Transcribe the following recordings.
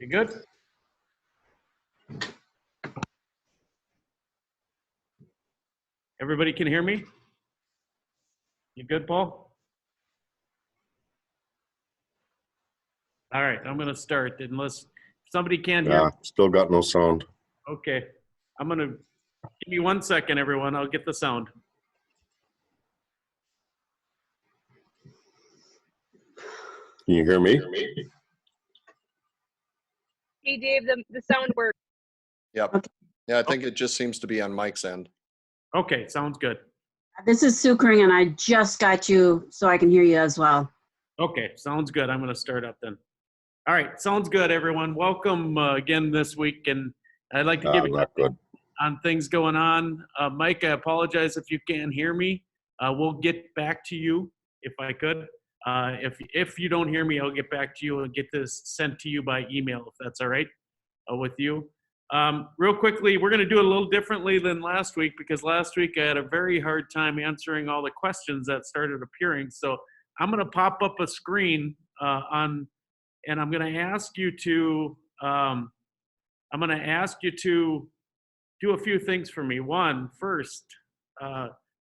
You good? Everybody can hear me? You good, Paul? All right, I'm going to start unless somebody can't hear. Yeah, still got no sound. Okay, I'm going to give me 1 second, everyone. I'll get the sound. Can you hear me? Hey, Dave, the sound works. Yep. Yeah, I think it just seems to be on Mike's end. Okay, sounds good. This is Sue Kring, and I just got you so I can hear you as well. Okay, sounds good. I'm going to start up then. All right, sounds good, everyone. Welcome again this week, and I'd like to give you on things going on. Mike, I apologize if you can't hear me. We'll get back to you if I could. If you don't hear me, I'll get back to you and get this sent to you by email if that's all right with you. Real quickly, we're going to do it a little differently than last week because last week I had a very hard time answering all the questions that started appearing. So I'm going to pop up a screen and I'm going to ask you to do a few things for me. One, first,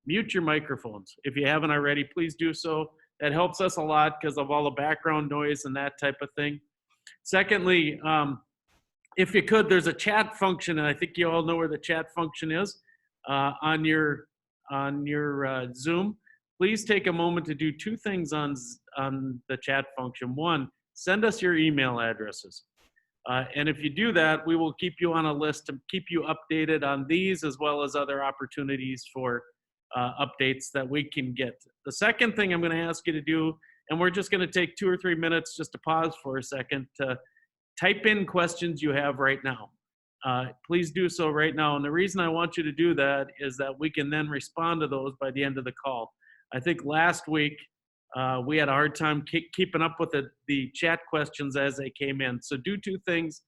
mute your microphones. If you haven't already, please do so. That helps us a lot because of all the background noise and that type of thing. Secondly, if you could, there's a chat function, and I think you all know where the chat function is on your Zoom. Please take a moment to do two things on the chat function. One, send us your email addresses. And if you do that, we will keep you on a list to keep you updated on these as well as other opportunities for updates that we can get. The second thing I'm going to ask you to do, and we're just going to take 2 or 3 minutes just to pause for a second to type in questions you have right now. Please do so right now. And the reason I want you to do that is that we can then respond to those by the end of the call. I think last week we had a hard time keeping up with the chat questions as they came in. So do two things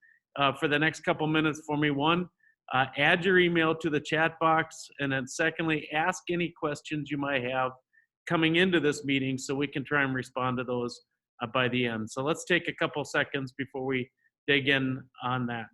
for the next couple minutes for me. One, add your email to the chat box. And then secondly, ask any questions you might have coming into this meeting so we can try and respond to those by the end. So let's take a couple seconds before we dig in on that.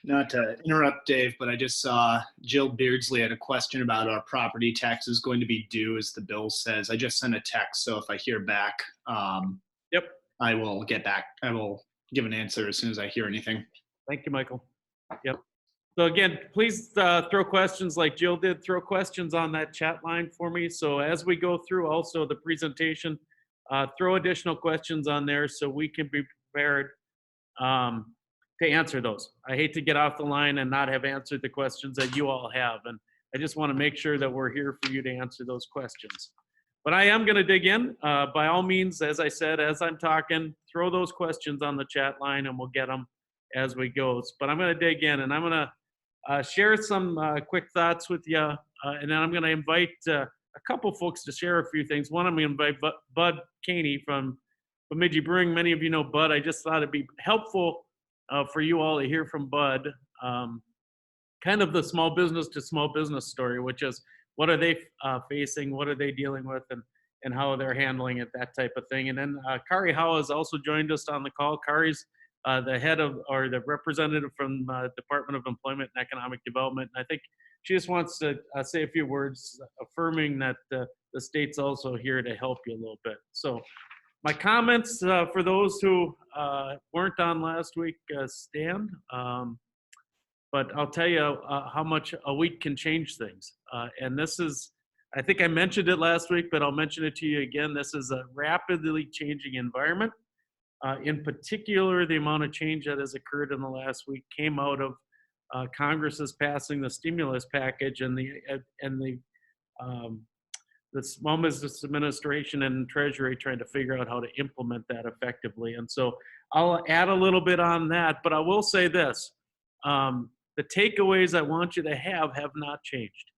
Not to interrupt, Dave, but I just saw Jill Beardsley had a question about our property taxes going to be due, as the bill says. I just sent a text, so if I hear back, Yep. I will get back. I will give an answer as soon as I hear anything. Thank you, Michael. Yep. So again, please throw questions like Jill did. Throw questions on that chat line for me. So as we go through also the presentation, throw additional questions on there so we can be prepared to answer those. I hate to get off the line and not have answered the questions that you all have. And I just want to make sure that we're here for you to answer those questions. But I am going to dig in. By all means, as I said, as I'm talking, throw those questions on the chat line and we'll get them as we go. But I'm going to dig in and I'm going to share some quick thoughts with you. And then I'm going to invite a couple folks to share a few things. One, I'm going to invite Bud Caney from Bemidji Brewing. Many of you know Bud. I just thought it'd be helpful for you all to hear from Bud, kind of the small business to small business story, which is what are they facing, what are they dealing with, and how they're handling it, that type of thing. And then Kari Howe has also joined us on the call. Kari's the head of, or the representative from Department of Employment and Economic Development. And I think she just wants to say a few words affirming that the state's also here to help you a little bit. So my comments for those who weren't on last week stand, but I'll tell you how much a week can change things. And this is, I think I mentioned it last week, but I'll mention it to you again. This is a rapidly changing environment. In particular, the amount of change that has occurred in the last week came out of Congress's passing the stimulus package and the Small Business Administration and Treasury trying to figure out how to implement that effectively. And so I'll add a little bit on that, but I will say this. The takeaways I want you to have not changed.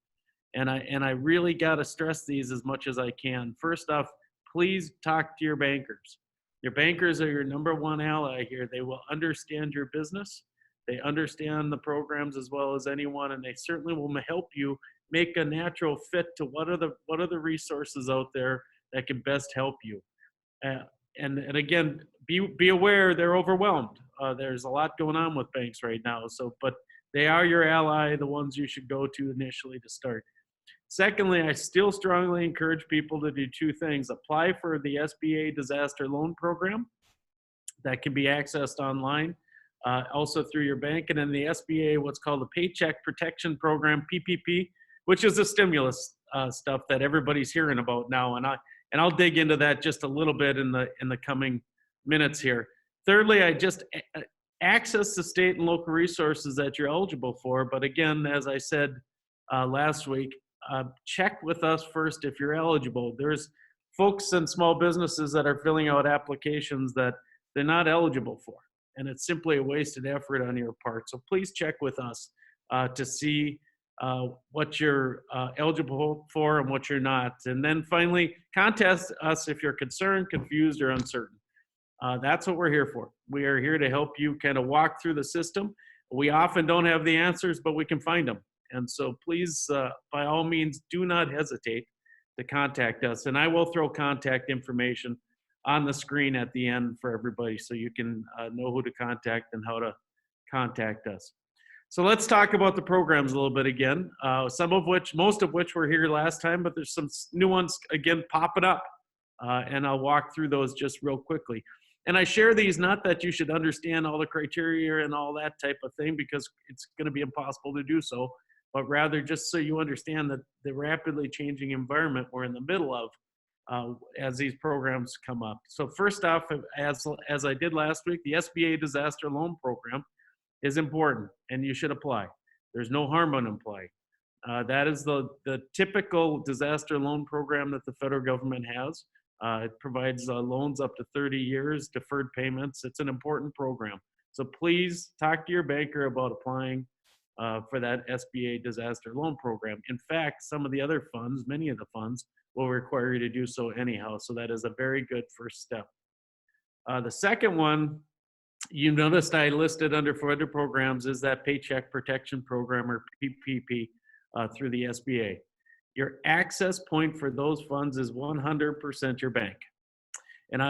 And I really got to stress these as much as I can. First off, please talk to your bankers. Your bankers are your number one ally here. They will understand your business. They understand the programs as well as anyone, and they certainly will help you make a natural fit to what are the resources out there that can best help you. And again, be aware they're overwhelmed. There's a lot going on with banks right now. But they are your ally, the ones you should go to initially to start. Secondly, I still strongly encourage people to do two things. Apply for the SBA disaster loan program that can be accessed online, also through your bank. And then the SBA, what's called the Paycheck Protection Program, PPP, which is the stimulus stuff that everybody's hearing about now. And I'll dig into that just a little bit in the coming minutes here. Thirdly, I just access the state and local resources that you're eligible for. But again, as I said last week, check with us first if you're eligible. There's folks and small businesses that are filling out applications that they're not eligible for, and it's simply a wasted effort on your part. So please check with us to see what you're eligible for and what you're not. And then finally, contact us if you're concerned, confused, or uncertain. That's what we're here for. We are here to help you kind of walk through the system. We often don't have the answers, but we can find them. And so please, by all means, do not hesitate to contact us. And I will throw contact information on the screen at the end for everybody so you can know who to contact and how to contact us. So let's talk about the programs a little bit again, most of which were here last time, but there's some new ones again popping up. And I'll walk through those just real quickly. And I share these not that you should understand all the criteria and all that type of thing, because it's going to be impossible to do so, but rather just so you understand that the rapidly changing environment we're in the middle of as these programs come up. So first off, as I did last week, the SBA Disaster Loan Program is important and you should apply. There's no harm in applying. That is the typical disaster loan program that the federal government has. It provides loans up to 30 years, deferred payments. It's an important program. So please talk to your banker about applying for that SBA disaster loan program. In fact, some of the other funds, many of the funds, will require you to do so anyhow. So that is a very good first step. The second one, you noticed I listed under for other programs, is that Paycheck Protection Program, or PPP, through the SBA. Your access point for those funds is 100% your bank. And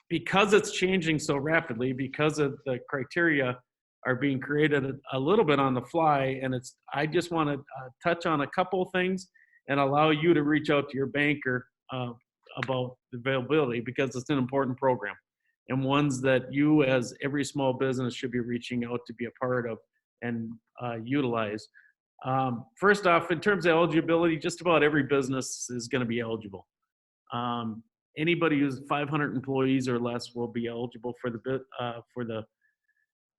because it's changing so rapidly, because of the criteria are being created a little bit on the fly, and I just want to touch on a couple things and allow you to reach out to your banker about the availability, because it's an important program and ones that you, as every small business, should be reaching out to be a part of and utilize. First off, in terms of eligibility, just about every business is going to be eligible. Anybody who's 500 employees or less will be eligible for the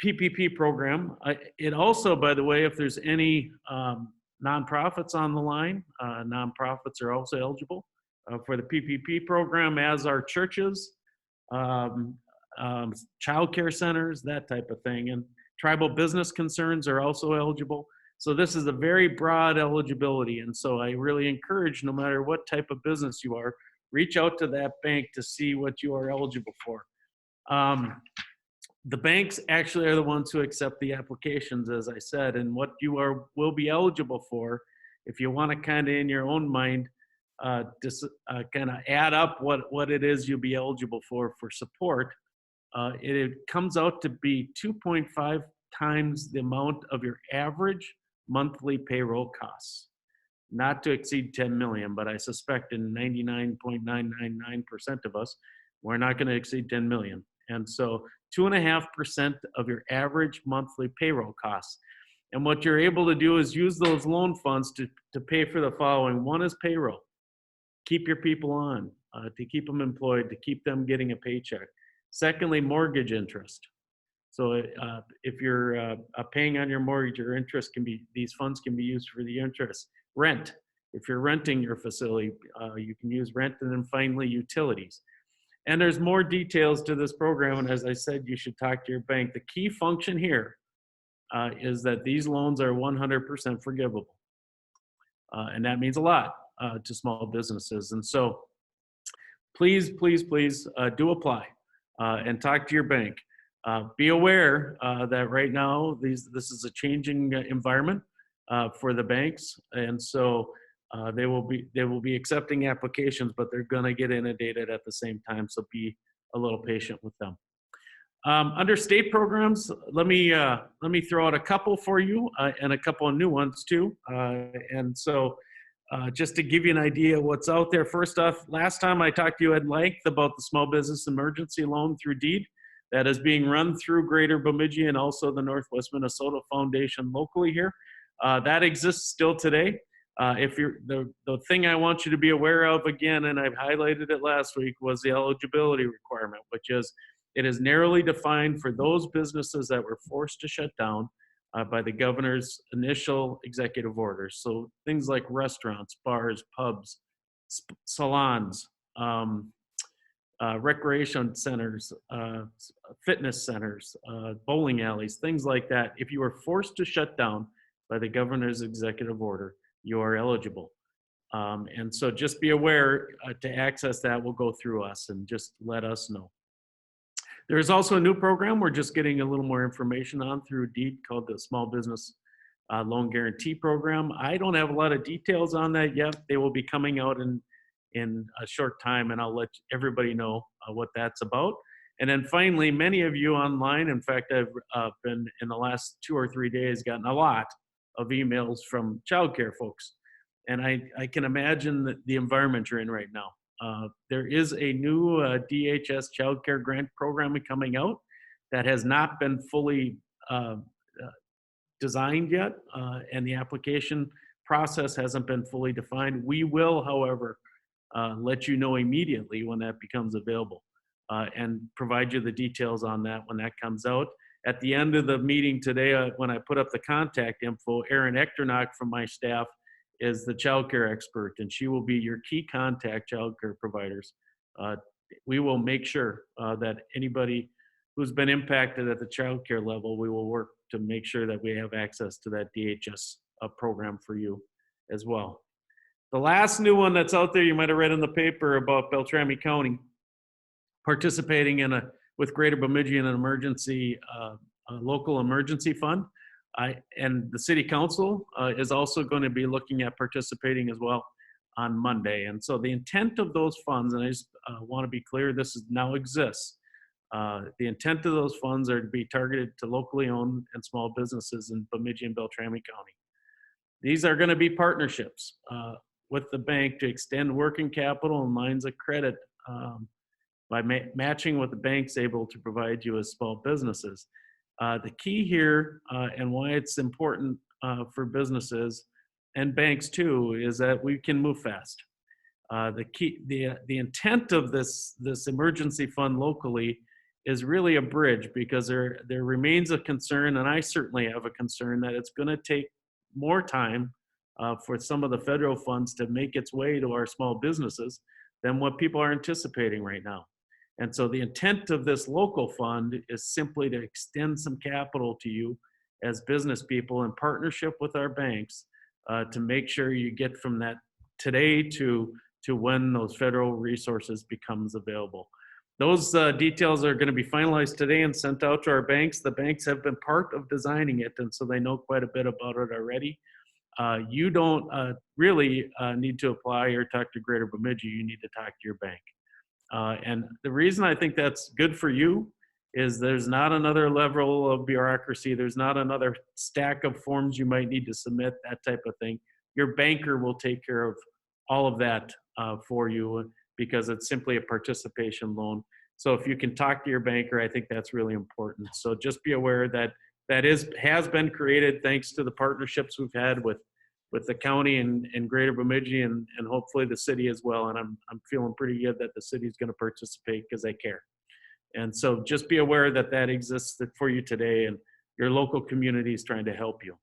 PPP program. It also, by the way, if there's any nonprofits on the line, nonprofits are also eligible for the PPP program, as are churches, child care centers, that type of thing. And tribal business concerns are also eligible. So this is a very broad eligibility. And so I really encourage, no matter what type of business you are, reach out to that bank to see what you are eligible for. The banks actually are the ones who accept the applications, as I said, and what you will be eligible for, if you want to kind of in your own mind, kind of add up what it is you'll be eligible for support. It comes out to be 2.5 times the amount of your average monthly payroll costs, not to exceed 10 million, but I suspect in 99.999% of us, we're not going to exceed 10 million. And so 2.5% of your average monthly payroll costs. And what you're able to do is use those loan funds to pay for the following. One is payroll. Keep your people on, to keep them employed, to keep them getting a paycheck. Secondly, mortgage interest. So if you're paying on your mortgage, your interest can be, these funds can be used for the interest. Rent. If you're renting your facility, you can use rent. And then finally, utilities. And there's more details to this program. And as I said, you should talk to your bank. The key function here is that these loans are 100% forgivable. And that means a lot to small businesses. And so please, please, please do apply and talk to your bank. Be aware that right now, this is a changing environment for the banks. And so they will be accepting applications, but they're going to get inundated at the same time. So be a little patient with them. Under state programs, let me throw out a couple for you and a couple of new ones too. And so just to give you an idea of what's out there. First off, last time I talked to you at length about the Small Business Emergency Loan through deed that is being run through Greater Bemidji and also the Northwest Minnesota Foundation locally here. That exists still today. If you're the thing I want you to be aware of again, and I've highlighted it last week, was the eligibility requirement, which is it is narrowly defined for those businesses that were forced to shut down by the governor's initial executive orders. So things like restaurants, bars, pubs, salons, recreation centers, fitness centers, bowling alleys, things like that. If you were forced to shut down by the governor's executive order, you are eligible. And so just be aware to access that will go through us, and just let us know. There's also a new program we're just getting a little more information on through DEED called the Small Business Loan Guarantee Program. I don't have a lot of details on that yet. They will be coming out in a short time, and I'll let everybody know what that's about. And then finally, many of you online, in fact, I've been in the last 2 or 3 days gotten a lot of emails from childcare folks. And I can imagine the environment you're in right now. There is a new DHS childcare grant program coming out that has not been fully designed yet, and the application process hasn't been fully defined. We will, however, let you know immediately when that becomes available and provide you the details on that when that comes out. At the end of the meeting today, when I put up the contact info, Erin Echternock from my staff is the childcare expert, and she will be your key contact childcare providers. We will make sure that anybody who's been impacted at the childcare level, we will work to make sure that we have access to that DHS program for you as well. The last new one that's out there, you might have read in the paper about Beltrami County participating with Greater Bemidji in an emergency, local emergency fund. And the city council is also going to be looking at participating as well on Monday. And so the intent of those funds, and I just want to be clear, this now exists. The intent of those funds are to be targeted to locally owned and small businesses in Bemidji and Beltrami County. These are going to be partnerships with the bank to extend working capital and lines of credit by matching what the bank's able to provide you as small businesses. The key here and why it's important for businesses and banks too is that we can move fast. The intent of this emergency fund locally is really a bridge, because there remains a concern, and I certainly have a concern, that it's going to take more time for some of the federal funds to make its way to our small businesses than what people are anticipating right now. And so the intent of this local fund is simply to extend some capital to you as business people in partnership with our banks to make sure you get from that today to when those federal resources becomes available. Those details are going to be finalized today and sent out to our banks. The banks have been part of designing it, and so they know quite a bit about it already. You don't really need to apply or talk to Greater Bemidji. You need to talk to your bank. And the reason I think that's good for you is there's not another level of bureaucracy. There's not another stack of forms you might need to submit, that type of thing. Your banker will take care of all of that for you, because it's simply a participation loan. So if you can talk to your banker, I think that's really important. So just be aware that has been created thanks to the partnerships we've had with the county and Greater Bemidji and hopefully the city as well. And I'm feeling pretty good that the city is going to participate because they care. And so just be aware that that exists for you today, and your local community is trying to help you.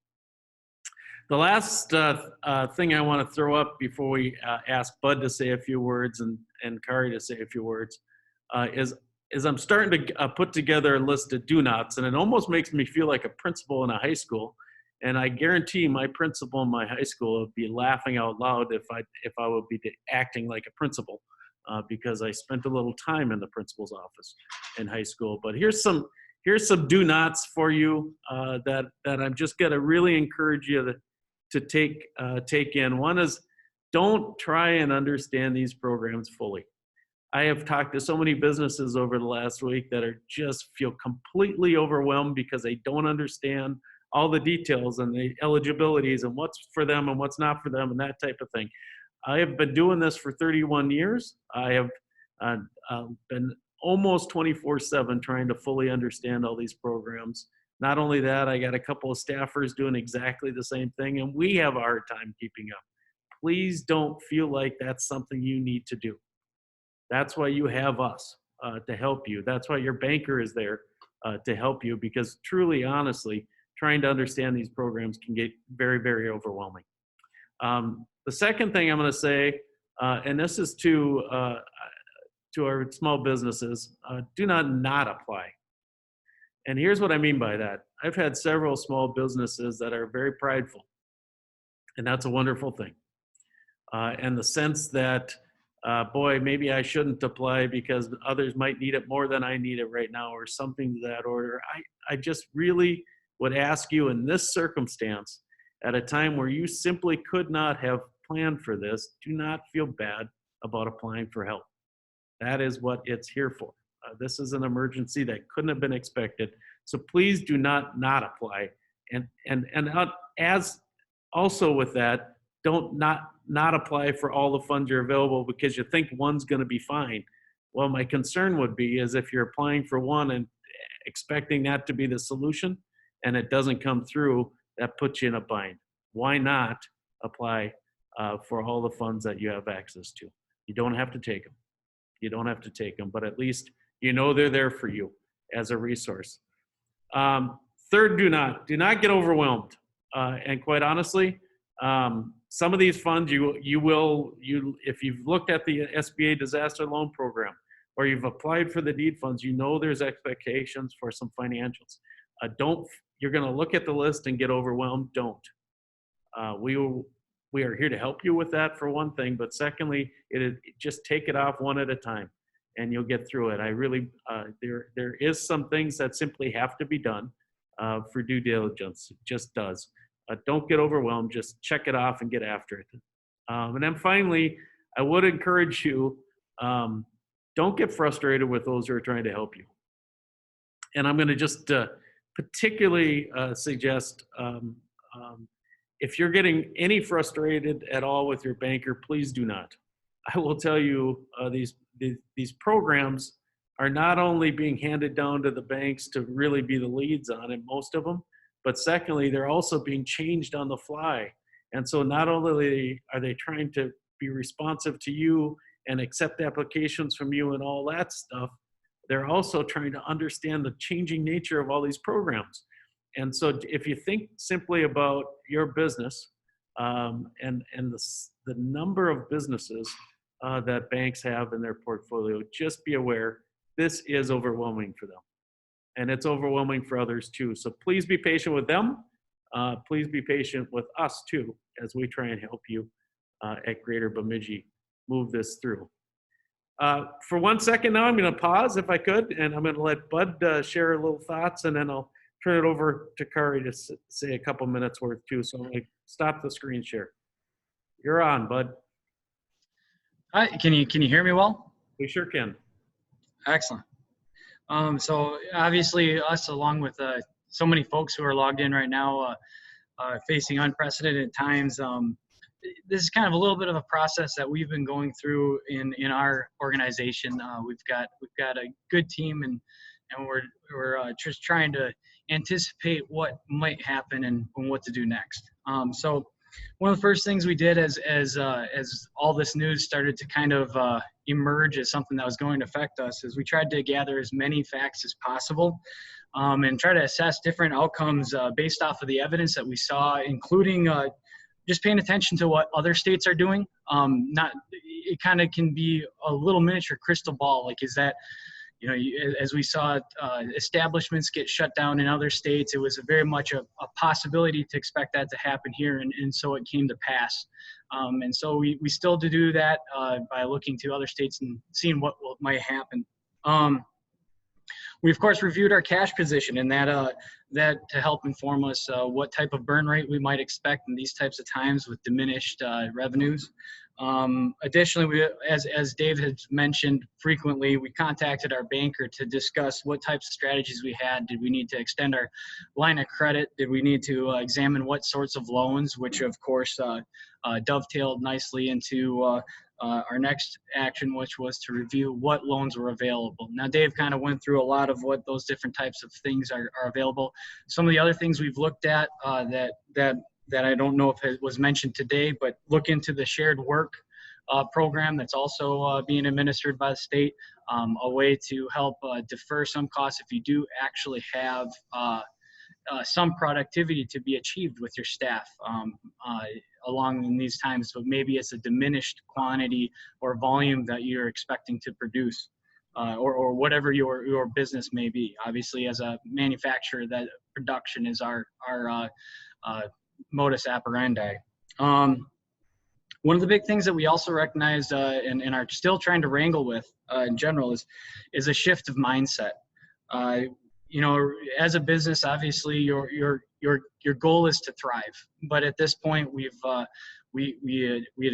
The last thing I want to throw up before we ask Bud to say a few words and Kari to say a few words is I'm starting to put together a list of do-nots, and it almost makes me feel like a principal in a high school. And I guarantee my principal in my high school would be laughing out loud if I would be acting like a principal, because I spent a little time in the principal's office in high school. But here's some do-nots for you that I'm just going to really encourage you to take in. One is, don't try and understand these programs fully. I have talked to so many businesses over the last week that just feel completely overwhelmed because they don't understand all the details and the eligibilities and what's for them and what's not for them and that type of thing. I have been doing this for 31 years. I have been almost 24/7 trying to fully understand all these programs. Not only that, I got a couple of staffers doing exactly the same thing, and we have a hard time keeping up. Please don't feel like that's something you need to do. That's why you have us to help you. That's why your banker is there to help you, because truly, honestly, trying to understand these programs can get very, very overwhelming. The second thing I'm going to say, and this is to our small businesses, do not apply. And here's what I mean by that. I've had several small businesses that are very prideful, and that's a wonderful thing. And the sense that, boy, maybe I shouldn't apply because others might need it more than I need it right now, or something to that order. I just really would ask you in this circumstance, at a time where you simply could not have planned for this, do not feel bad about applying for help. That is what it's here for. This is an emergency that couldn't have been expected. So please do not apply. And as also with that, don't not apply for all the funds you're available because you think one's going to be fine. Well, my concern would be is if you're applying for one and expecting that to be the solution and it doesn't come through, that puts you in a bind. Why not apply for all the funds that you have access to? You don't have to take them. You don't have to take them, but at least you know they're there for you as a resource. Third, do not get overwhelmed. And quite honestly, some of these funds if you've looked at the SBA disaster loan program or you've applied for the deed funds, you know there's expectations for some financials. You're going to look at the list and get overwhelmed. Don't. We are here to help you with that for one thing, but secondly, just take it off one at a time and you'll get through it. I really, there is some things that simply have to be done for due diligence. It just does. Don't get overwhelmed, just check it off and get after it. And then finally, I would encourage you, don't get frustrated with those who are trying to help you. And I'm gonna just particularly suggest, if you're getting any frustrated at all with your banker, please do not. I will tell you, these programs are not only being handed down to the banks to really be the leads on it, most of them, but secondly, they're also being changed on the fly. And so not only are they trying to be responsive to you and accept applications from you and all that stuff, they're also trying to understand the changing nature of all these programs. And so if you think simply about your business and the number of businesses that banks have in their portfolio, just be aware this is overwhelming for them. And it's overwhelming for others too. So please be patient with them. Please be patient with us too, as we try and help you at Greater Bemidji move this through. For 1 second now, I'm going to pause if I could, and I'm going to let Bud share a little thoughts, and then I'll turn it over to Kari to say a couple minutes worth too. So I'm going to stop the screen share. You're on, Bud. Hi, can you hear me well? We sure can. Excellent. So obviously us, along with so many folks who are logged in right now, facing unprecedented times. This is kind of a little bit of a process that we've been going through in our organization. We've got a good team, and we're just trying to anticipate what might happen and what to do next. So one of the first things we did as all this news started to kind of emerge as something that was going to affect us is we tried to gather as many facts as possible and try to assess different outcomes based off of the evidence that we saw, including just paying attention to what other states are doing. It kind of can be a little miniature crystal ball. Like, is that, as we saw establishments get shut down in other states, it was very much a possibility to expect that to happen here, and so it came to pass. And so we still do that by looking to other states and seeing what might happen. We of course reviewed our cash position, and that to help inform us what type of burn rate we might expect in these types of times with diminished revenues. Additionally, as Dave has mentioned frequently, we contacted our banker to discuss what types of strategies we had. Did we need to extend our line of credit? Did we need to examine what sorts of loans, which of course dovetailed nicely into our next action, which was to review what loans were available. Now, Dave kind of went through a lot of what those different types of things are available. Some of the other things we've looked at that I don't know if it was mentioned today, but look into the shared work program that's also being administered by the state, a way to help defer some costs if you do actually have some productivity to be achieved with your staff along in these times, but maybe it's a diminished quantity or volume that you're expecting to produce, or whatever your business may be. Obviously, as a manufacturer, that production is our modus operandi. One of the big things that we also recognized and are still trying to wrangle with in general is a shift of mindset. As a business, obviously your goal is to thrive, but at this point we had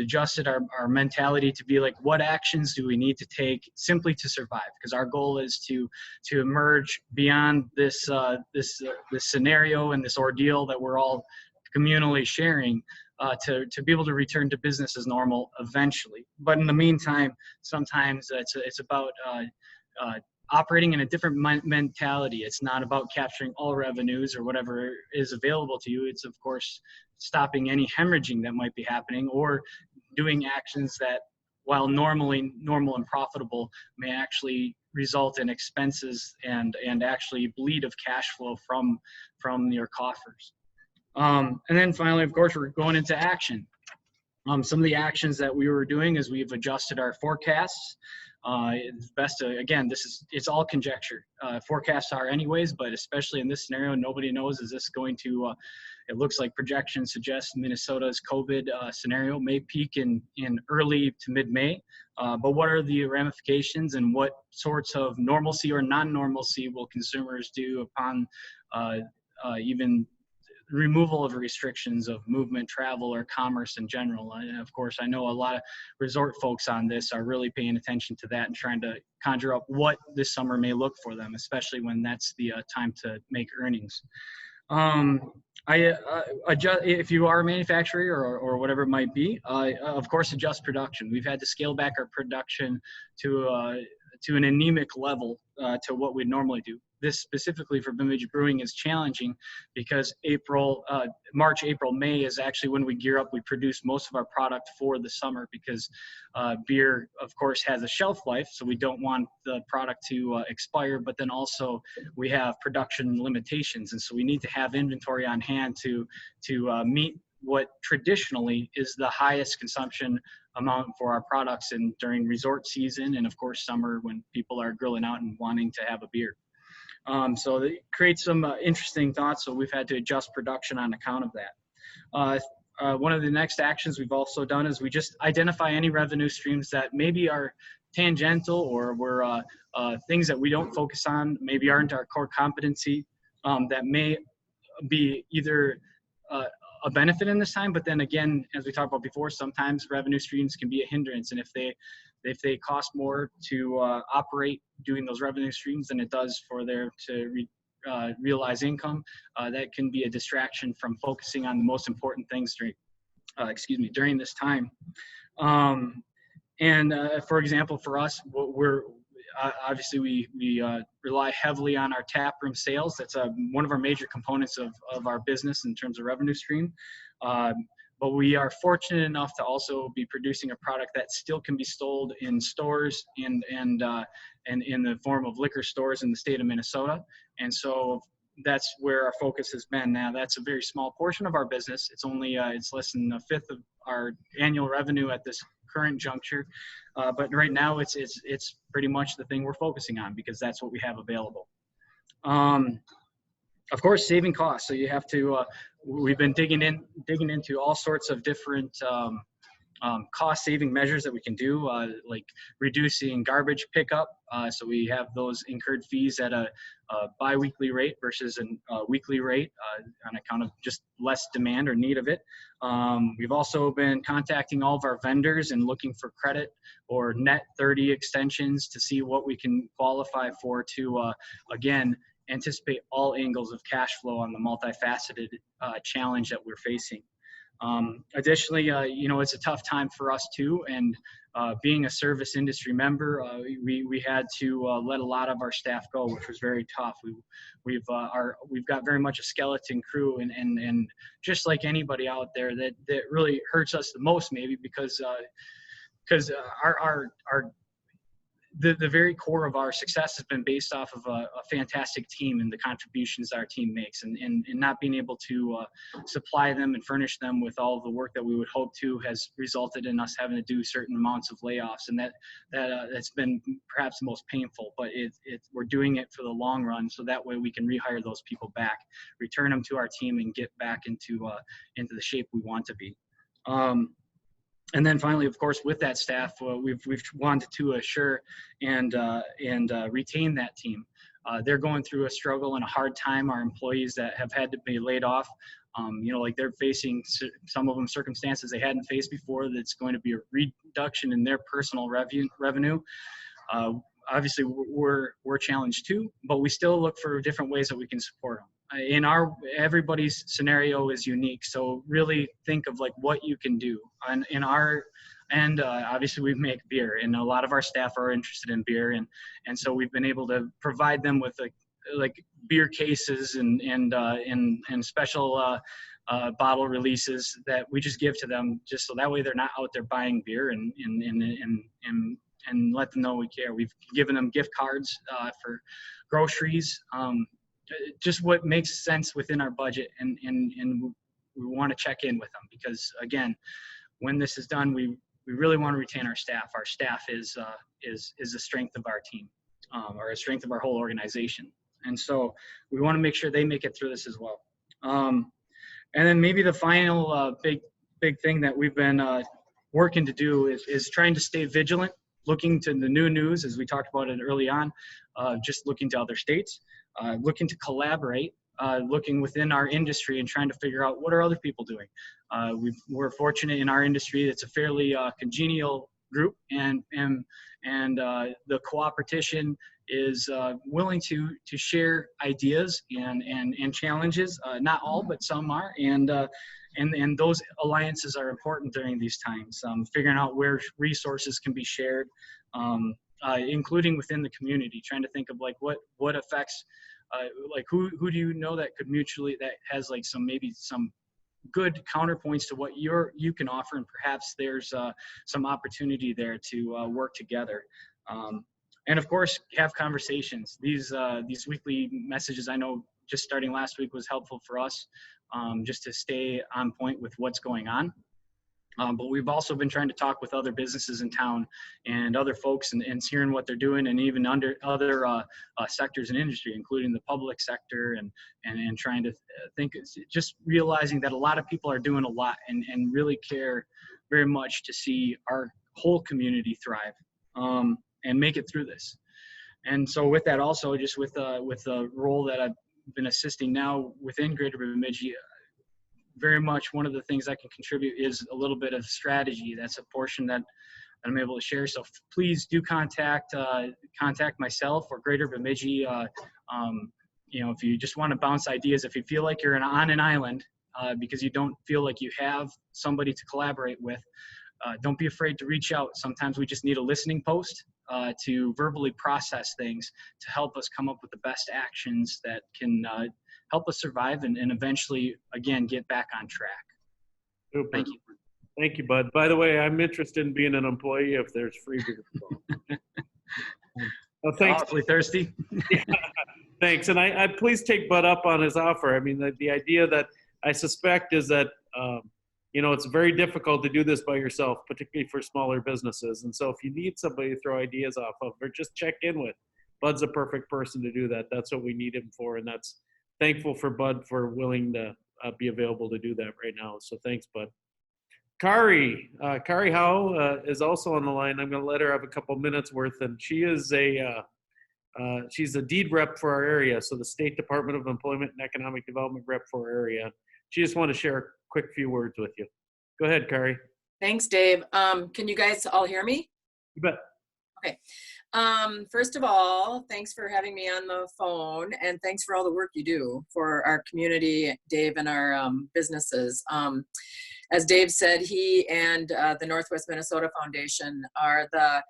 adjusted our mentality to be like, what actions do we need to take simply to survive? Because our goal is to emerge beyond this scenario and this ordeal that we're all communally sharing, to be able to return to business as normal eventually. But in the meantime, sometimes it's about operating in a different mentality. It's not about capturing all revenues or whatever is available to you. It's of course stopping any hemorrhaging that might be happening, or doing actions that, while normal and profitable, may actually result in expenses and actually bleed of cash flow from your coffers. And then finally, of course, we're going into action. Some of the actions that we were doing is we've adjusted our forecasts. It's best to, again, it's all conjecture. Forecasts are anyways, but especially in this scenario, nobody knows, is this going to, it looks like projections suggest Minnesota's COVID scenario may peak in early to mid-May. But what are the ramifications, and what sorts of normalcy or non-normalcy will consumers do upon even removal of restrictions of movement, travel, or commerce in general? And of course, I know a lot of resort folks on this are really paying attention to that and trying to conjure up what this summer may look for them, especially when that's the time to make earnings. If you are a manufacturer or whatever it might be, of course, adjust production. We've had to scale back our production to an anemic level to what we'd normally do. This specifically for Bemidji Brewing is challenging because March, April, May is actually when we gear up. We produce most of our product for the summer because beer, of course, has a shelf life, so we don't want the product to expire, but then also we have production limitations, and so we need to have inventory on hand to meet what traditionally is the highest consumption amount for our products during resort season, and of course summer when people are grilling out and wanting to have a beer. So it creates some interesting thoughts. So we've had to adjust production on account of that. One of the next actions we've also done is we just identify any revenue streams that maybe are tangential or were things that we don't focus on, maybe aren't our core competency, that may be either a benefit in this time, but then again, as we talked about before, sometimes revenue streams can be a hindrance, and if they cost more to operate doing those revenue streams than it does for there to realize income, that can be a distraction from focusing on the most important things during this time. For example, for us, we're obviously we rely heavily on our tap room sales. That's one of our major components of our business in terms of revenue stream. But we are fortunate enough to also be producing a product that still can be sold in stores and in the form of liquor stores in the state of Minnesota. And so that's where our focus has been. Now, that's a very small portion of our business. It's only it's less than a fifth of our annual revenue at this current juncture. But right now, it's pretty much the thing we're focusing on because that's what we have available. Of course, saving costs. So you have to. We've been digging into all sorts of different cost-saving measures that we can do, like reducing garbage pickup. So we have those incurred fees at a biweekly rate versus a weekly rate on account of just less demand or need of it. We've also been contacting all of our vendors and looking for credit or net 30 extensions to see what we can qualify for to, again, anticipate all angles of cash flow on the multifaceted challenge that we're facing. Additionally, it's a tough time for us too, and being a service industry member, we had to let a lot of our staff go, which was very tough. We've got very much a skeleton crew, and just like anybody out there, that really hurts us the most, maybe because the very core of our success has been based off of a fantastic team and the contributions our team makes, and not being able to supply them and furnish them with all of the work that we would hope to has resulted in us having to do certain amounts of layoffs, and that's been perhaps the most painful, but we're doing it for the long run, so that way we can rehire those people back, return them to our team, and get back into the shape we want to be. And then finally, of course, with that staff, we've wanted to assure and retain that team. They're going through a struggle and a hard time. Our employees that have had to be laid off, like they're facing some of them circumstances they hadn't faced before. That's going to be a reduction in their personal revenue. Obviously, we're challenged too, but we still look for different ways that we can support them. Everybody's scenario is unique, so really think of like what you can do. And obviously we make beer, and a lot of our staff are interested in beer, and so we've been able to provide them with like beer cases and special bottle releases that we just give to them, just so that way they're not out there buying beer, and let them know we care. We've given them gift cards for groceries. Just what makes sense within our budget, and we want to check in with them, because again, when this is done, we really want to retain our staff. Our staff is the strength of our team, or a strength of our whole organization, and so we want to make sure they make it through this as well. And then maybe the final big thing that we've been working to do is trying to stay vigilant, looking to the new news, as we talked about it early on, just looking to other states. Looking to collaborate, looking within our industry and trying to figure out what are other people doing. We're fortunate in our industry; it's a fairly congenial group, and the cooperation is willing to share ideas and challenges. Not all, but some are, and those alliances are important during these times. Figuring out where resources can be shared. Including within the community, trying to think of like what affects, like who do you know that could mutually, that has like some good counterpoints to what you can offer, and perhaps there's some opportunity there to work together. And of course, have conversations. These weekly messages, I know just starting last week was helpful for us, just to stay on point with what's going on. But we've also been trying to talk with other businesses in town and other folks, and hearing what they're doing, and even under other sectors in industry, including the public sector, and trying to think, just realizing that a lot of people are doing a lot and really care very much to see our whole community thrive, and make it through this. And so with that, also just with the role that I've been assisting now within Greater Bemidji, very much one of the things I can contribute is a little bit of strategy. That's a portion that I'm able to share. So please do contact myself or Greater Bemidji. If you just want to bounce ideas, if you feel like you're on an island because you don't feel like you have somebody to collaborate with, don't be afraid to reach out. Sometimes we just need a listening post, to verbally process things to help us come up with the best actions that can help us survive and eventually, again, get back on track. Super. Thank you. Thank you, Bud. By the way, I'm interested in being an employee if there's free beer. Well, thanks. Awfully thirsty. Thanks. And I please take Bud up on his offer. I mean, the idea that I suspect is that, it's very difficult to do this by yourself, particularly for smaller businesses. And so if you need somebody to throw ideas off of or just check in with, Bud's a perfect person to do that. That's what we need him for. And that's thankful for Bud for willing to be available to do that right now. So thanks, Bud. Kari Howe is also on the line. I'm going to let her have a couple minutes worth. And she is she's a deed rep for our area. So the State Department of Employment and Economic Development rep for our area. She just want to share a quick few words with you. Go ahead, Kari. Thanks, Dave. Can you guys all hear me? You bet. Okay. First of all, thanks for having me on the phone, and thanks for all the work you do for our community, Dave, and our businesses. As Dave said, he and the Northwest Minnesota Foundation are the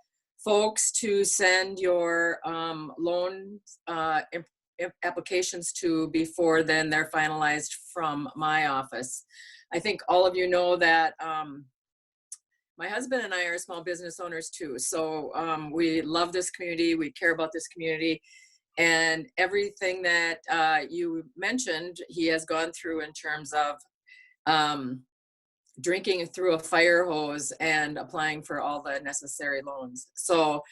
folks to send your loan applications to before then they're finalized from my office. I think all of you know that my husband and I are small business owners too. So we love this community, we care about this community, and everything that you mentioned, he has gone through in terms of drinking through a fire hose and applying for all the necessary loans. So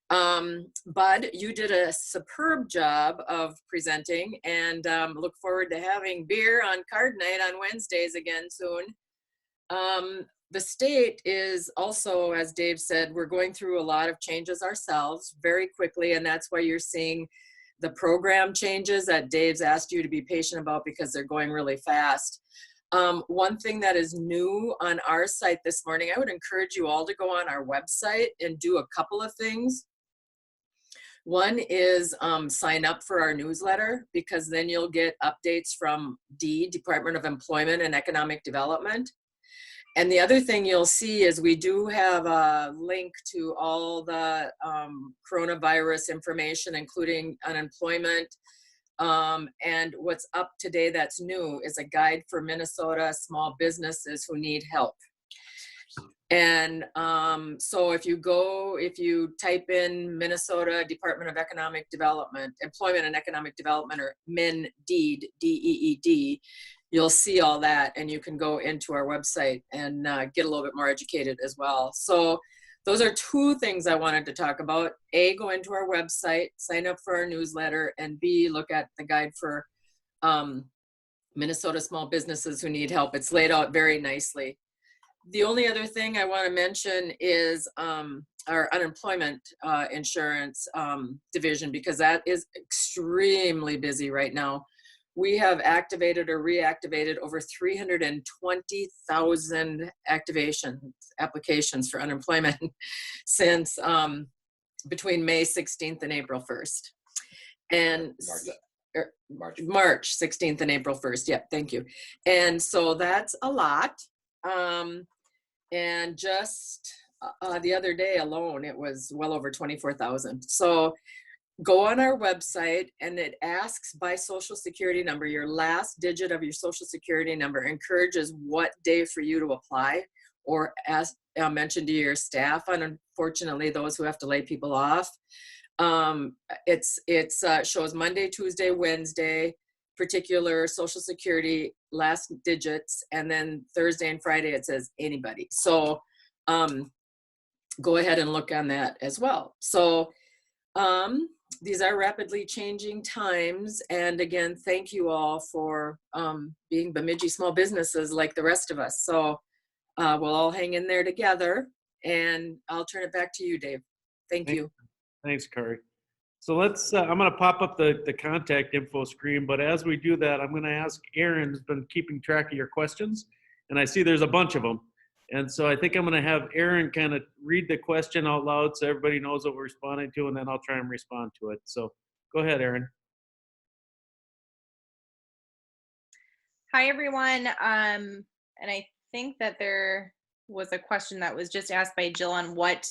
Bud, you did a superb job of presenting, and look forward to having beer on card night on Wednesdays again soon. The state is also, as Dave said, we're going through a lot of changes ourselves very quickly, and that's why you're seeing the program changes that Dave's asked you to be patient about because they're going really fast. One thing that is new on our site this morning, I would encourage you all to go on our website and do a couple of things. One is sign up for our newsletter, because then you'll get updates from Department of Employment and Economic Development. And the other thing you'll see is we do have a link to all the coronavirus information, including unemployment. And what's up today that's new is a guide for Minnesota small businesses who need help. And so if you type in Minnesota Department of Economic Development, Employment and Economic Development, or MNDEED, DEED, you'll see all that, and you can go into our website and get a little bit more educated as well. So those are two things I wanted to talk about. A, go into our website, sign up for our newsletter, and B, look at the guide for Minnesota small businesses who need help. It's laid out very nicely. The only other thing I want to mention is our unemployment insurance division, because that is extremely busy right now. We have activated or reactivated over 320,000 applications for unemployment since between May 16th and April 1st. And March 16th and April 1st. Yep, thank you. And so that's a lot. And just the other day alone, it was well over 24,000. So go on our website, and it asks by social security number, your last digit of your social security number encourages what day for you to apply, or as mention to your staff. And unfortunately, those who have to lay people off, it shows Monday, Tuesday, Wednesday, particular social security last digits, and then Thursday and Friday it says anybody. So go ahead and look on that as well. So these are rapidly changing times, and again, thank you all for being Bemidji small businesses like the rest of us. So we'll all hang in there together, and I'll turn it back to you, Dave. Thank you. Thanks, Kari. So let's, I'm going to pop up the contact info screen, but as we do that, I'm going to ask Aaron, who's been keeping track of your questions, and I see there's a bunch of them. And so I think I'm going to have Aaron kind of read the question out loud so everybody knows what we're responding to, and then I'll try and respond to it. So go ahead, Aaron. Hi, everyone. And I think that there was a question that was just asked by Jill on what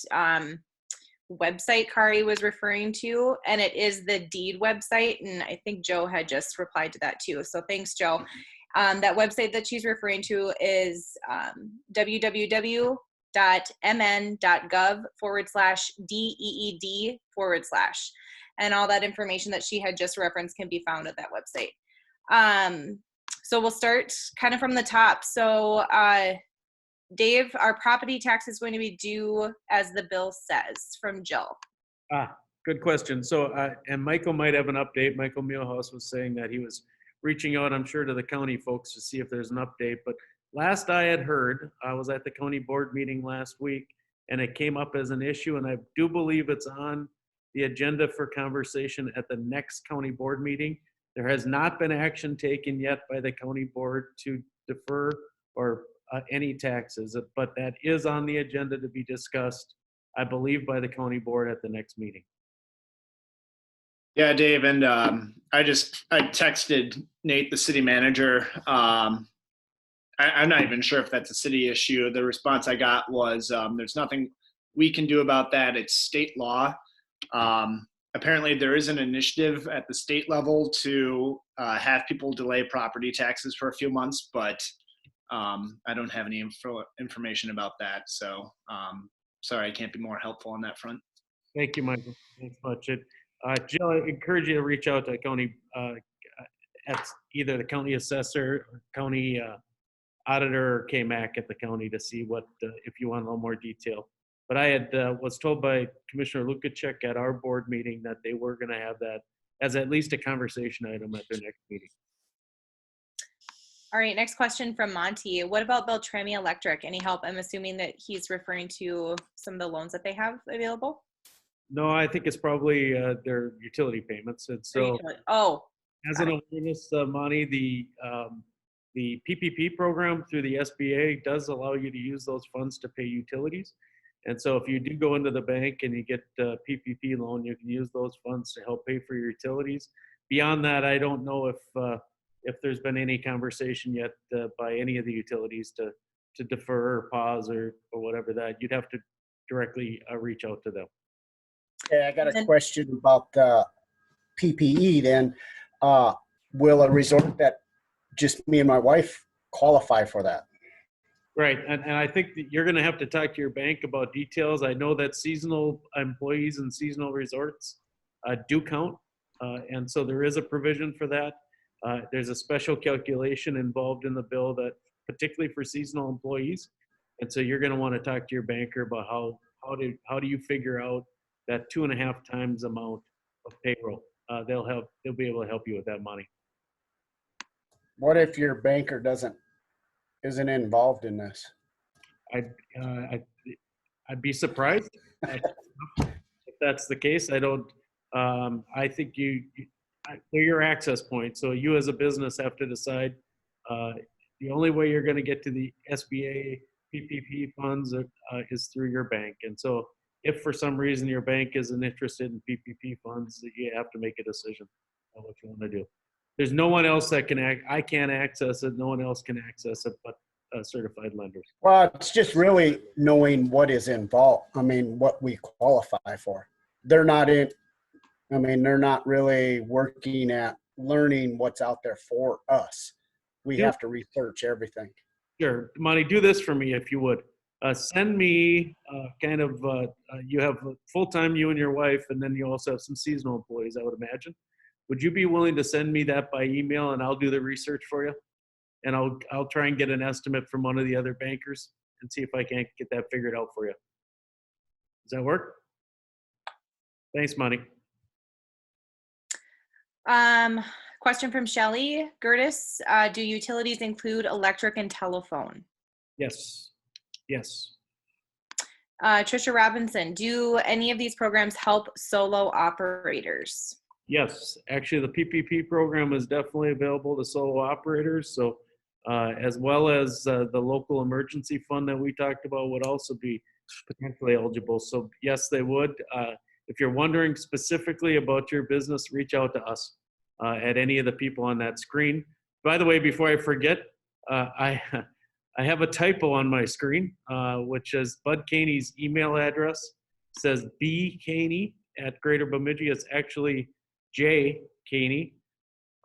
website Kari was referring to, and it is the deed website. And I think Joe had just replied to that too. So thanks, Joe. That website that she's referring to is www.mn.gov/DEED/. And all that information that she had just referenced can be found at that website. So we'll start kind of from the top. So Dave, our property tax is going to be due as the bill says, from Jill. Good question. So, and Michael might have an update. Michael Muehlhaus was saying that he was reaching out, I'm sure, to the county folks to see if there's an update. But last I had heard, I was at the county board meeting last week, and it came up as an issue, and I do believe it's on the agenda for conversation at the next county board meeting. There has not been action taken yet by the county board to defer or any taxes, but that is on the agenda to be discussed, I believe, by the county board at the next meeting. Yeah, Dave, and I texted Nate, the city manager. I'm not even sure if that's a city issue. The response I got was there's nothing we can do about that. It's state law. Apparently, there is an initiative at the state level to have people delay property taxes for a few months, but I don't have any information about that. So sorry, I can't be more helpful on that front. Thank you, Michael. Thanks much. Jill, I encourage you to reach out to county, at either the county assessor, or county auditor, or KMAC at the county to see what, if you want a little more detail. But I had was told by Commissioner Lukacek at our board meeting that they were going to have that as at least a conversation item at their next meeting. All right, next question from Monty. What about Beltrami Electric? Any help? I'm assuming that he's referring to some of the loans that they have available. No, I think it's probably their utility payments. And so, as an awareness, Monty, the PPP program through the SBA does allow you to use those funds to pay utilities. And so if you do go into the bank and you get a PPP loan, you can use those funds to help pay for your utilities. Beyond that, I don't know if there's been any conversation yet by any of the utilities to defer or pause or whatever that. You'd have to directly reach out to them. Okay, I got a question about the PPE then. Will a resort that just me and my wife qualify for that? Right, and I think that you're going to have to talk to your bank about details. I know that seasonal employees and seasonal resorts do count, and so there is a provision for that. There's a special calculation involved in the bill that particularly for seasonal employees, and so you're going to want to talk to your banker about how do you figure out that 2.5 times amount of payroll. They'll be able to help you with that money. What if your banker isn't involved in this? I'd be surprised if that's the case. I don't. I think they're your access point. So you as a business have to decide. The only way you're going to get to the SBA PPP funds is through your bank. And so if for some reason your bank isn't interested in PPP funds, you have to make a decision on what you want to do. There's no one else that can I can't access it. No one else can access it but certified lenders. Well, it's just really knowing what is involved. I mean, what we qualify for. They're not really working at learning what's out there for us. We have to research everything. Sure. Monty, do this for me if you would. Send me you have full-time, you and your wife, and then you also have some seasonal employees, I would imagine. Would you be willing to send me that by email and I'll do the research for you? And I'll try and get an estimate from one of the other bankers and see if I can't get that figured out for you. Does that work? Thanks, Monty. Question from Shelley. Gertis, do utilities include electric and telephone? Yes. Yes. Trisha Robinson, do any of these programs help solo operators? Yes, actually the PPP program is definitely available to solo operators. So as well as the local emergency fund that we talked about would also be potentially eligible. So yes, they would. If you're wondering specifically about your business, reach out to us at any of the people on that screen. By the way, before I forget, I have a typo on my screen, which is Bud Caney's email address. says B. Caney at Greater Bemidji. It's actually J. Caney.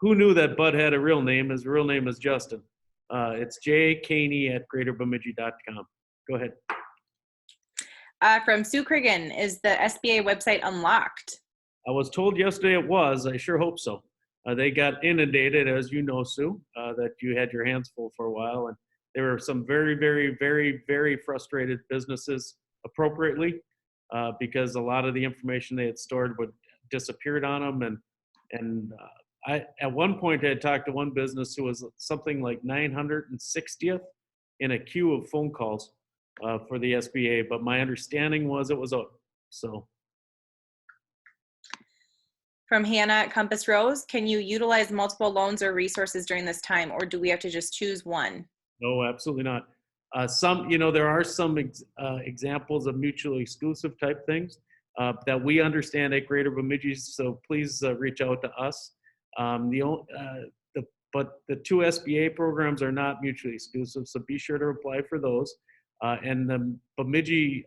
Who knew that Bud had a real name? His real name is Justin. It's Caney at greaterbemidji.com. Go ahead. From Sue Crigan, is the SBA website unlocked? I was told yesterday it was. I sure hope so. They got inundated, as you know, Sue, that you had your hands full for a while. And there were some very, very, very, very frustrated businesses appropriately because a lot of the information they had stored would disappeared on them. And I, at one point, I had talked to one business who was something like 960th in a queue of phone calls for the SBA. But my understanding was it was up. So. From Hannah at Compass Rose, can you utilize multiple loans or resources during this time, or do we have to just choose one? No, absolutely not. There are some examples of mutually exclusive type things that we understand at Greater Bemidji, so please reach out to us. But the two SBA programs are not mutually exclusive, so be sure to apply for those. And the Bemidji,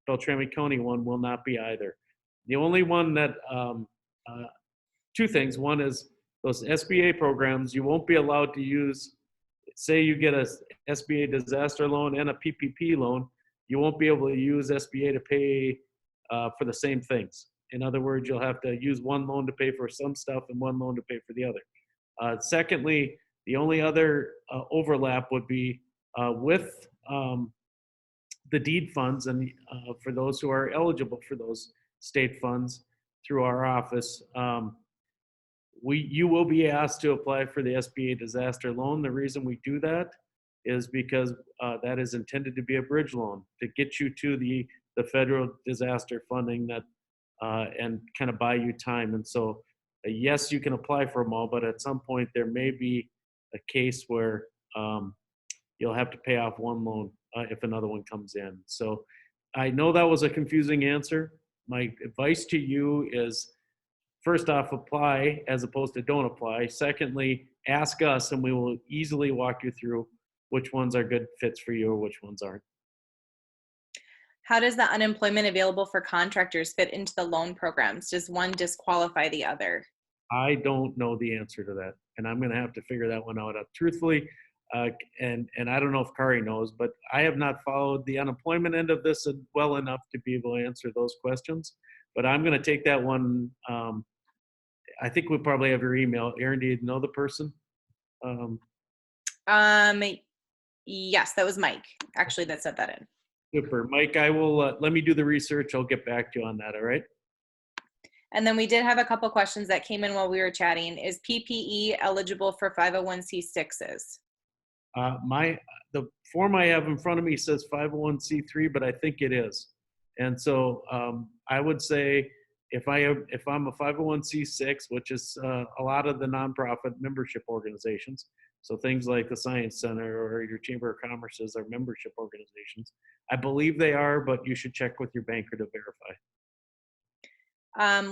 Beltrami County one will not be either. The only one that, two things. One is those SBA programs, you won't be allowed to use, say you get a SBA disaster loan and a PPP loan, you won't be able to use SBA to pay for the same things. In other words, you'll have to use one loan to pay for some stuff and one loan to pay for the other. Secondly, the only other overlap would be with the deed funds, and for those who are eligible for those state funds through our office, you will be asked to apply for the SBA disaster loan. The reason we do that is because that is intended to be a bridge loan to get you to the federal disaster funding that and kind of buy you time. And so, yes, you can apply for them all, but at some point there may be a case where you'll have to pay off one loan if another one comes in. So I know that was a confusing answer. My advice to you is, first off, apply as opposed to don't apply. Secondly, ask us and we will easily walk you through which ones are good fits for you or which ones aren't. How does the unemployment available for contractors fit into the loan programs? Does one disqualify the other? I don't know the answer to that, and I'm going to have to figure that one out. Truthfully, and I don't know if Kari knows, but I have not followed the unemployment end of this well enough to be able to answer those questions. But I'm going to take that one. I think we probably have your email. Erin, do you know the person? Yes, that was Mike, actually, that sent that in. Super. Mike, I will, let me do the research. I'll get back to you on that, all right? And then we did have a couple questions that came in while we were chatting. Is PPE eligible for 501c6s? The form I have in front of me says 501c3, but I think it is. And so I would say if I'm a 501c6, which is a lot of the nonprofit membership organizations, so things like the Science Center or your Chamber of Commerce's are membership organizations. I believe they are, but you should check with your banker to verify.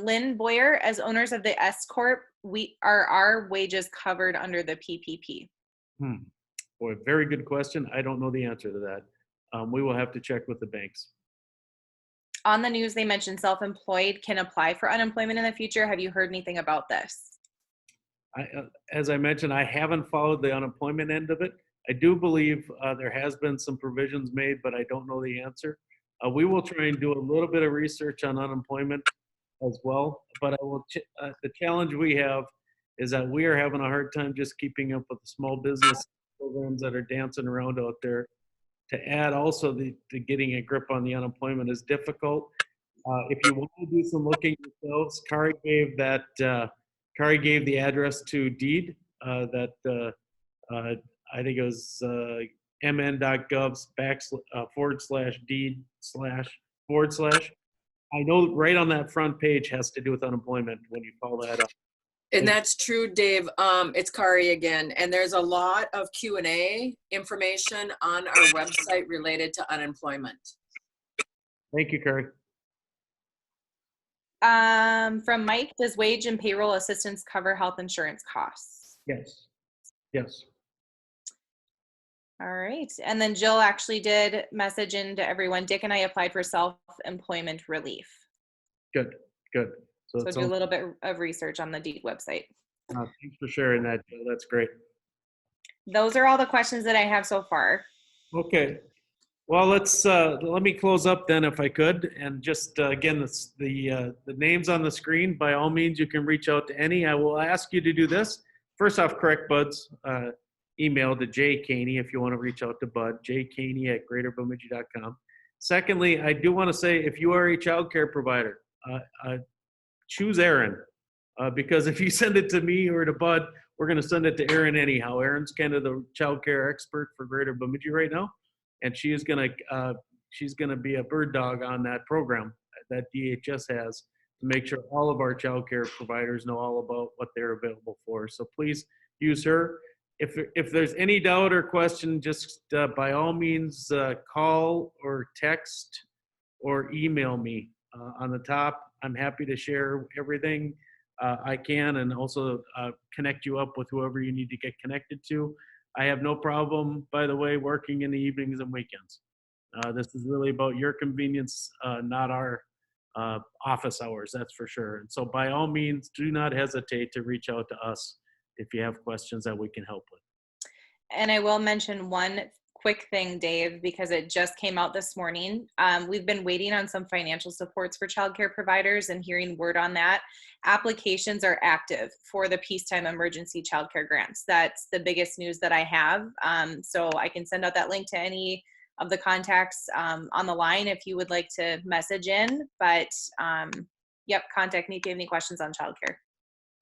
Lynn Boyer, as owners of the S Corp, are our wages covered under the PPP? Boy, very good question. I don't know the answer to that. We will have to check with the banks. On the news, they mentioned self-employed can apply for unemployment in the future. Have you heard anything about this? As I mentioned, I haven't followed the unemployment end of it. I do believe there has been some provisions made, but I don't know the answer. We will try and do a little bit of research on unemployment as well. But the challenge we have is that we are having a hard time just keeping up with the small business programs that are dancing around out there. To add also the getting a grip on the unemployment is difficult. If you want to do some looking yourselves, Kari gave the address to Deed that I think it was mn.gov/deed//. I know right on that front page has to do with unemployment when you follow that up. And that's true, Dave. It's Kari again. And there's a lot of Q&A information on our website related to unemployment. Thank you, Kari. From Mike, does wage and payroll assistance cover health insurance costs? Yes. Yes. All right. And then Jill actually did message into everyone. Dick and I applied for self-employment relief. Good, good. So So it's do a little bit of research on the DEED website. thanks for sharing that, Jill. That's great. Those are all the questions that I have so far. Okay. Well, let me close up then if I could. And just again, the names on the screen, by all means, you can reach out to any. I will ask you to do this. First off, correct Bud's email to Jay Caney if you want to reach out to Bud, jcaney@greaterbemidji.com. Secondly, I do want to say if you are a child care provider, choose Aaron. Because if you send it to me or to Bud, we're going to send it to Aaron anyhow. Aaron's kind of the child care expert for Greater Bemidji right now. And she's gonna be a bird dog on that program that DHS has to make sure all of our child care providers know all about what they're available for. So please use her. If there's any doubt or question, just by all means call or text or email me on the top. I'm happy to share everything I can, and also connect you up with whoever you need to get connected to. I have no problem, by the way, working in the evenings and weekends. This is really about your convenience, not our office hours, that's for sure. And so by all means, do not hesitate to reach out to us if you have questions that we can help with. And I will mention one quick thing, Dave, because it just came out this morning. We've been waiting on some financial supports for childcare providers and hearing word on that. Applications are active for the peacetime emergency childcare grants. That's the biggest news that I have. So I can send out that link to any of the contacts on the line if you would like to message in. But yep, contact me if you have any questions on childcare.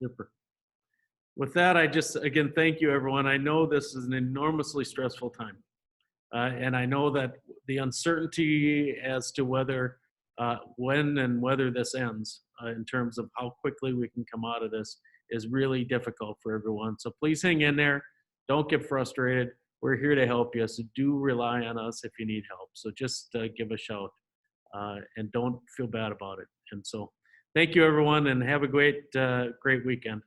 Super. With that, I just, again, thank you, everyone. I know this is an enormously stressful time. And I know that the uncertainty as to whether, when and whether this ends in terms of how quickly we can come out of this is really difficult for everyone. So please hang in there. Don't get frustrated. We're here to help you. So do rely on us if you need help. So just give a shout and don't feel bad about it. And so thank you, everyone, and have a great weekend.